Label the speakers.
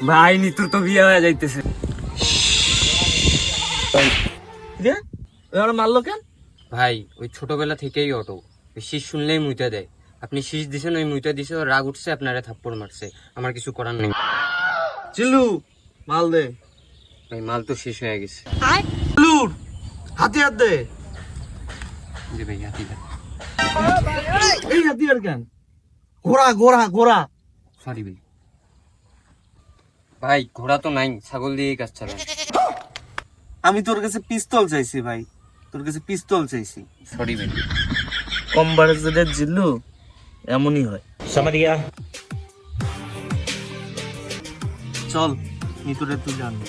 Speaker 1: ভাই নিতুর তো বিয়ে হয়ে যাইতেছে। মারলো কেন ভাই? ওই ছোটবেলা থেকেই অটো শীষ শুনলেই মুইতা দেয়। আপনি শীষ দিছেন, ওই মুইতা দিছে, ও রাগ উঠছে, আপনারা থাপ্পড় মারছে। আমার কিছু করার নেই।
Speaker 2: চিল্লু মাল দে।
Speaker 1: ভাই মাল তো শেষ হয়ে গেছে।
Speaker 2: চিল্লুর হাতিয়ার দে।
Speaker 1: জি ভাই হাতিটা।
Speaker 2: এই হাতিয়ার কেন? ঘোড়া ঘোড়া ঘোড়া।
Speaker 1: সরি ভাই। ভাই ঘোড়া তো নাই, ছাগল দিয়েই কাজ চালায়।
Speaker 2: আমি তোর কাছে পিস্তল চাইছি ভাই, তোর কাছে পিস্তল চাইছি।
Speaker 1: সরি ভাই।
Speaker 2: কম বাজেটের জিল্লু এমনই হয়। চল নিতুরে তুই জানবি।